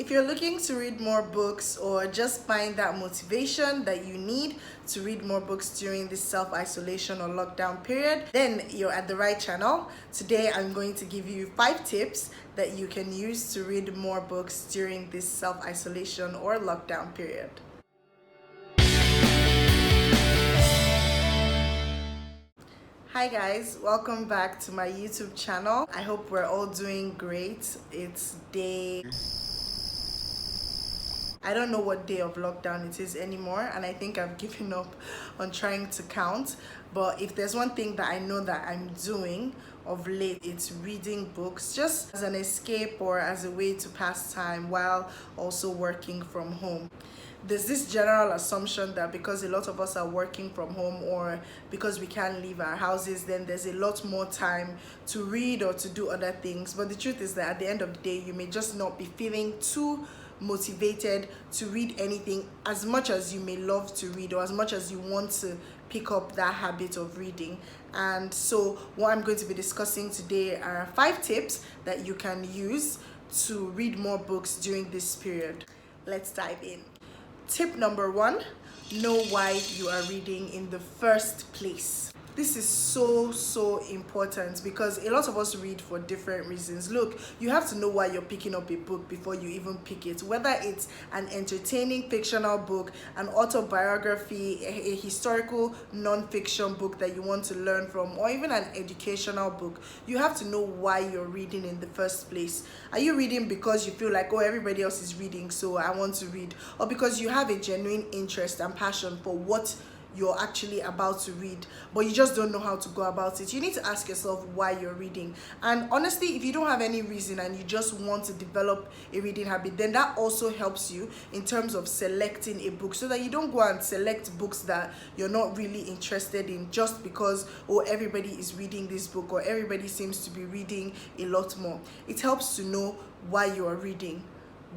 If you're looking to read more books or just find that motivation that you need to read more books during this self-isolation or lockdown period, then you're at the right channel. Today I'm going to give you 5 tips that you can use to read more books during this self-isolation or lockdown period. Hi guys, welcome back to my YouTube channel. I hope we're all doing great. It's day... I don't know what day of lockdown it is anymore, and I think I've given up on trying to count. But if there's one thing that I know that I'm doing of late, it's reading books just as an escape or as a way to pass time while also working from home. There's this general assumption that because a lot of us are working from home or because we can't leave our houses, then there's a lot more time to read or to do other things. But the truth is that at the end of the day, you may just not be feeling too motivated to read anything as much as you may love to read or as much as you want to pick up that habit of reading. And so what I'm going to be discussing today are 5 tips that you can use to read more books during this period. Let's dive in. Tip number 1, know why you are reading in the first place. This is so important because a lot of us read for different reasons. Look, you have to know why you're picking up a book before you even pick it. Whether it's an entertaining fictional book, an autobiography, a historical non-fiction book that you want to learn from, or even an educational book, you have to know why you're reading in the first place. Are you reading because you feel like, oh, everybody else is reading, so I want to read? Or because you have a genuine interest and passion for what you're actually about to read, but you just don't know how to go about it? You need to ask yourself why you're reading. And honestly, if you don't have any reason and you just want to develop a reading habit, then that also helps you in terms of selecting a book, so that you don't go and select books that you're not really interested in just because, oh, everybody is reading this book or everybody seems to be reading a lot more. It helps to know why you are reading,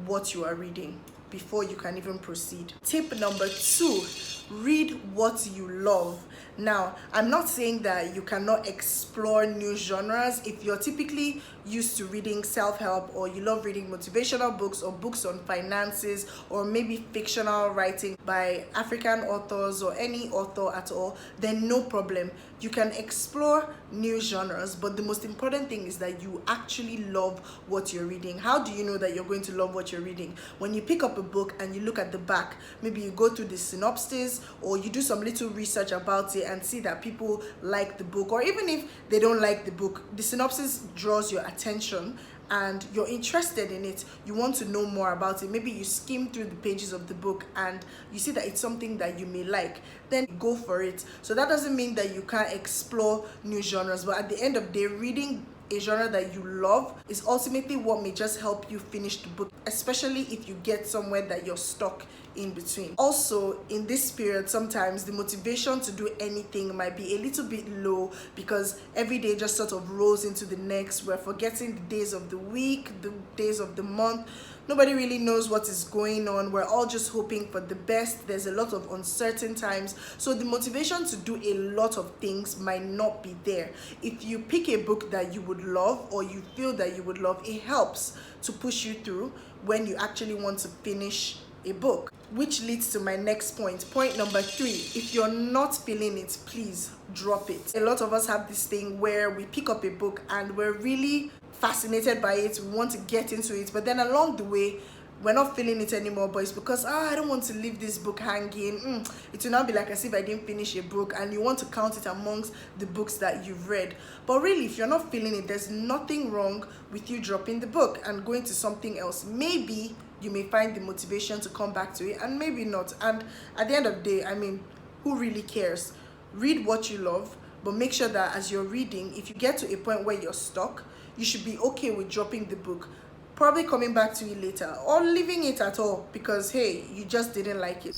what you are reading, before you can even proceed. Tip number 2, read what you love. Now, I'm not saying that you cannot explore new genres. If you're typically used to reading self-help, or you love reading motivational books or books on finances, or maybe fictional writing by African authors or any author at all, then no problem. You can explore new genres, but the most important thing is that you actually love what you're reading. How do you know that you're going to love what you're reading? When you pick up a book and you look at the back, maybe you go through the synopsis or you do some little research about it and see that people like the book, or even if they don't like the book, the synopsis draws your attention and you're interested in it, you want to know more about it. Maybe you skim through the pages of the book and you see that it's something that you may like, then go for it. So that doesn't mean that you can't explore new genres, but at the end of the day, reading a genre that you love is ultimately what may just help you finish the book, especially if you get somewhere that you're stuck in between. Also, in this period, sometimes the motivation to do anything might be a little bit low because every day just sort of rolls into the next. We're forgetting the days of the week, the days of the month. Nobody really knows what is going on. We're all just hoping for the best. There's a lot of uncertain times, so the motivation to do a lot of things might not be there. If you pick a book that you would love or you feel that you would love, it helps to push you through when you actually want to finish a book. Which leads to my next point. Point number 3, if you're not feeling it, please drop it. A lot of us have this thing where we pick up a book and we're really fascinated by it, we want to get into it, but then along the way we're not feeling it anymore, but it's because I don't want to leave this book hanging. It will now be like as if I didn't finish a book, and you want to count it amongst the books that you've read. But really, if you're not feeling it, there's nothing wrong with you dropping the book and going to something else. Maybe you may find the motivation to come back to it, and maybe not. And at the end of the day, I mean, who really cares? Read what you love, but make sure that as you're reading, if you get to a point where you're stuck, you should be okay with dropping the book, probably coming back to it later, or leaving it at all because, hey, you just didn't like it.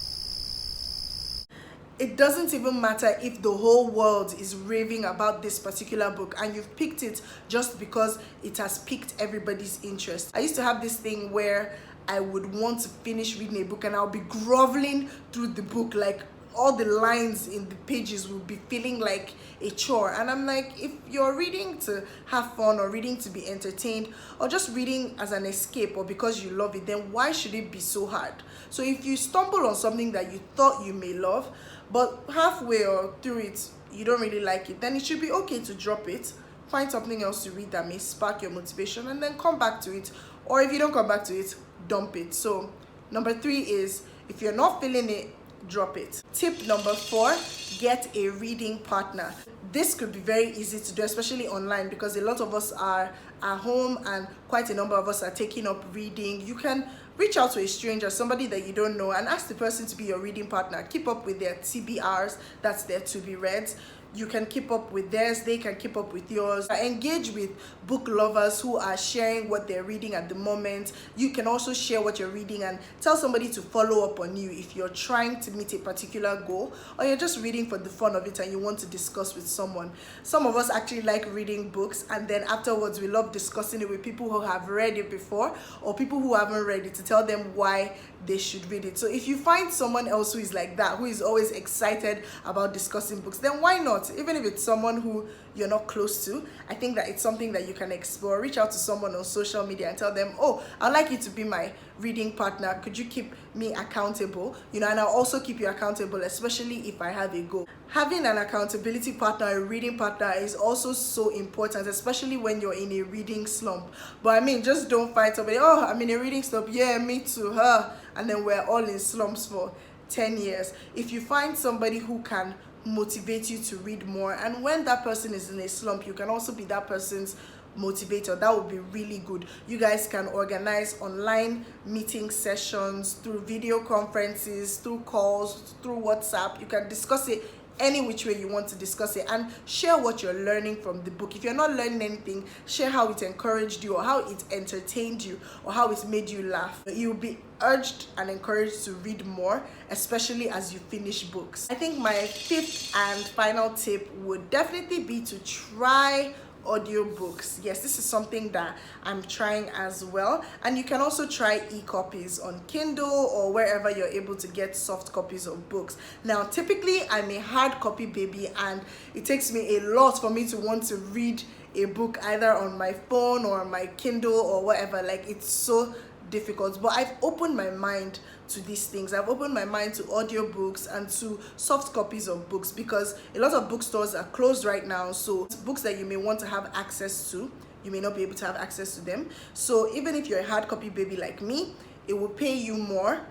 It doesn't even matter if the whole world is raving about this particular book and you've picked it just because it has piqued everybody's interest. I used to have this thing where I would want to finish reading a book and I'll be groveling through the book like all the lines in the pages will be feeling like a chore. And I'm like, if you're reading to have fun or reading to be entertained or just reading as an escape or because you love it, then why should it be so hard? So if you stumble on something that you thought you may love, but halfway or through it you don't really like it, then it should be okay to drop it, find something else to read that may spark your motivation, and then come back to it. Or if you don't come back to it, dump it. So number 3 is, if you're not feeling it, drop it. Tip number 4, get a reading partner. This could be very easy to do, especially online, because a lot of us are at home and quite a number of us are taking up reading. You can reach out to a stranger, somebody that you don't know, and ask the person to be your reading partner. Keep up with their TBRs, that's their to be reads. You can keep up with theirs, they can keep up with yours. Engage with book lovers who are sharing what they're reading at the moment. You can also share what you're reading and tell somebody to follow up on you if you're trying to meet a particular goal, or you're just reading for the fun of it and you want to discuss with someone. Some of us actually like reading books, and then afterwards we love discussing it with people who have read it before or people who haven't read it, to tell them why they should read it. So if you find someone else who is like that, who is always excited about discussing books, then why not? Even if it's someone who you're not close to, I think that it's something that you can explore. Reach out to someone on social media and tell them, oh, I'd like you to be my reading partner. Could you keep me accountable? And I'll also keep you accountable, especially if I have a goal. Having an accountability partner, a reading partner, is also so important, especially when you're in a reading slump. But I mean, just don't find somebody, oh, I'm in a reading slump, yeah, me too, her, and then we're all in slumps for 10 years. If you find somebody who can motivate you to read more, and when that person is in a slump, you can also be that person's motivator, that would be really good. You guys can organize online meeting sessions through video conferences, through calls, through WhatsApp. You can discuss it any which way you want to discuss it, and share what you're learning from the book. If you're not learning anything, share how it encouraged you, or how it entertained you, or how it made you laugh. You'll be urged and encouraged to read more, especially as you finish books. I think my 5th and final tip would definitely be to try audiobooks. Yes, this is something that I'm trying as well, and you can also try e-copies on Kindle or wherever you're able to get soft copies of books. Now, typically I'm a hard copy baby, and it takes me a lot for me to want to read a book either on my phone or my Kindle or whatever. Like, it's so difficult. But I've opened my mind to these things. I've opened my mind to audiobooks and to soft copies of books, because a lot of bookstores are closed right now. So books that you may want to have access to, you may not be able to have access to them. So even if you're a hard copy baby like me, it will pay you more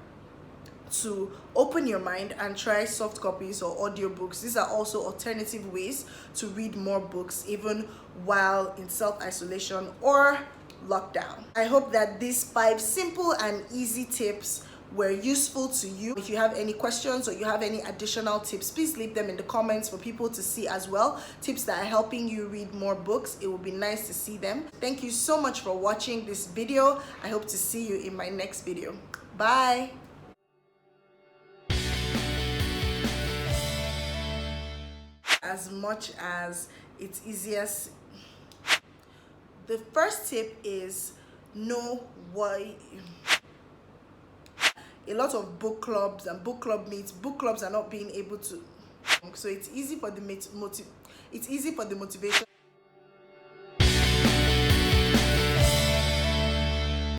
to open your mind and try soft copies or audiobooks. These are also alternative ways to read more books, even while in self-isolation or lockdown. I hope that these 5 simple and easy tips were useful to you. If you have any questions or you have any additional tips, please leave them in the comments for people to see as well. Tips that are helping you read more books. It would be nice to see them. Thank you so much for watching this video. I hope to see you in my next video. Bye. As much as it's easiest, the first tip is know why. A lot of book clubs and book club meets, book clubs are not being able to, so it's easy for the motivation